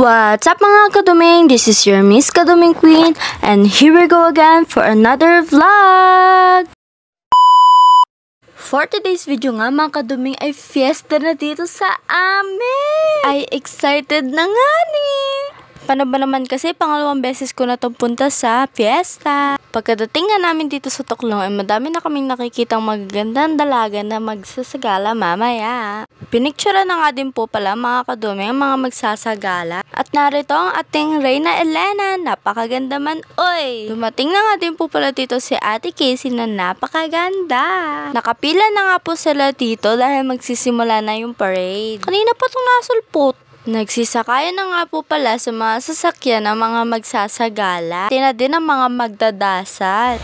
What's up mga kaduming? This is your Miss Kaduming Queen and here we go again for another vlog! For today's video nga mga kaduming ay fiesta na dito sa amin! Ay excited na nga ni! Paano ba naman kasi pangalawang beses ko na itong punta sa fiesta. Pagkadating nga namin dito sa Toklong ay madami na kaming nakikitang magagandang dalaga na magsasagala mamaya. Pinicture na nga din po pala mga kadumi ang mga magsasagala. At narito ang ating Reyna Elena, napakaganda man oy! Dumating na nga din po pala dito si Ate Casey na napakaganda. Nakapila na nga po sila dito dahil magsisimula na yung parade. Kanina pa itong nasulpot. Nagsisakayan na nga po pala sa mga sasakyan ng mga magsasagala. Tina din ang mga magdadasal.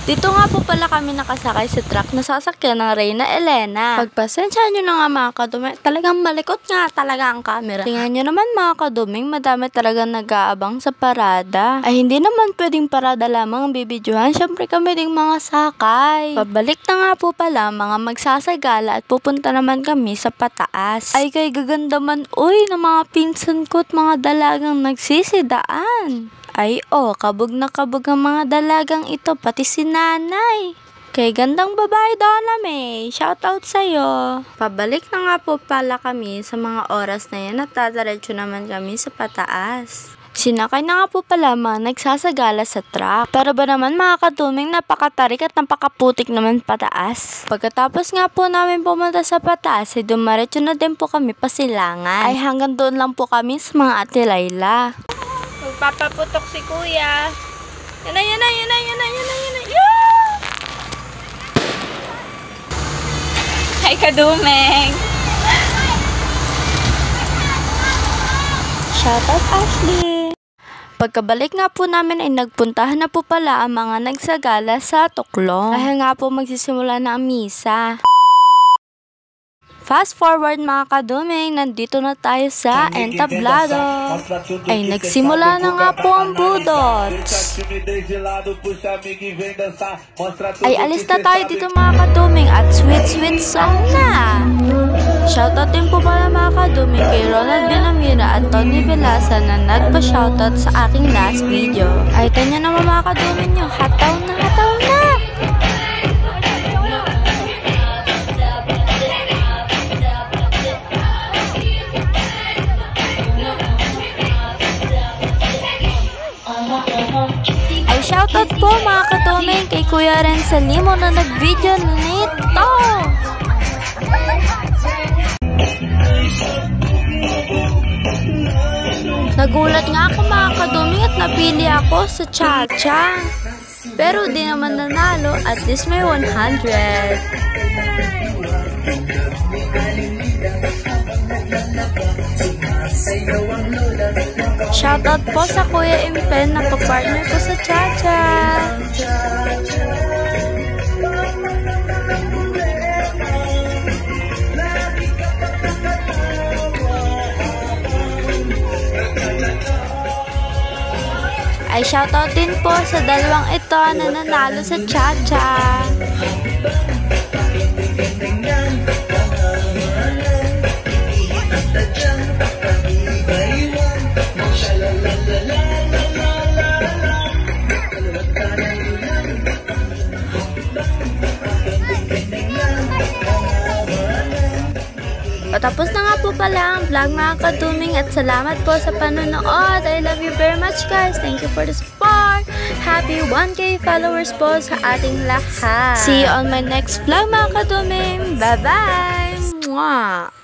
Dito nga po pala kami nakasakay sa truck na sasakyan ng Reyna Elena. Pagpasensya nyo na nga mga kadumi, talagang malikot nga talaga ang camera. Tingnan nyo naman mga kaduming, madami talagang nag-aabang sa parada. Ay hindi naman pwedeng parada lamang ang bibidyohan, syempre kami ding mga sakay. Pabalik na nga po pala mga magsasagala at pupunta naman kami sa pataas. Ay kay gaganda man uy ng mga pinsan ko at mga dalagang nagsisidaan. Ay kabog na kabog ang mga dalagang ito, pati si nanay. Kay gandang babae daw na may, shoutout sa'yo. Pabalik na nga po pala kami sa mga oras na yan at tataretso naman kami sa pataas. Sinakay na nga po pala mga nagsasagala sa truck. Pero ba naman mga kaduming napakatarik at napakaputik naman pataas. Pagkatapos nga po namin pumunta sa pataas ay dumaretso na din po kami pasilangan. Ay hanggang doon lang po kami sa mga Ate Layla. Magpapaputok si kuya. Yan na. Yeah! Hi kadumeng. Shoutout Ashley. Pagkabalik nga po namin ay nagpuntahan na po pala ang mga nagsagala sa Toklong. Dahil nga po magsisimula na ang misa. Fast forward mga kaduming, nandito na tayo sa entablado. Ay nagsimula na nga po ang budot. Ay alis na tayo dito mga kaduming at sweet song na. Shoutout din po pala mga kaduming kay Ronald Binamira at Tony Velasa na nagpa-shoutout sa aking last video. Ay tanya naman mga kaduming nyo, hataw na. Ay shoutout po mga kaduming kay Kuya Ren Salimo na nag-video nito. Nagulat nga ako mga kaduming at napili ako sa Cha-Cha. Pero di naman nanalo, at least may 100. Shoutout po sa Kuya Impen na kapartner ko sa Cha-Cha. Ay shoutout din po sa dalawang ito na nanalo sa Cha-Cha. Patapos na nga po pala ang vlog mga kaduming at salamat po sa panonood. I love you very much guys. Thank you for the support. Happy 1K followers po sa ating lahat. See you on my next vlog mga kaduming. Bye bye! Mwah!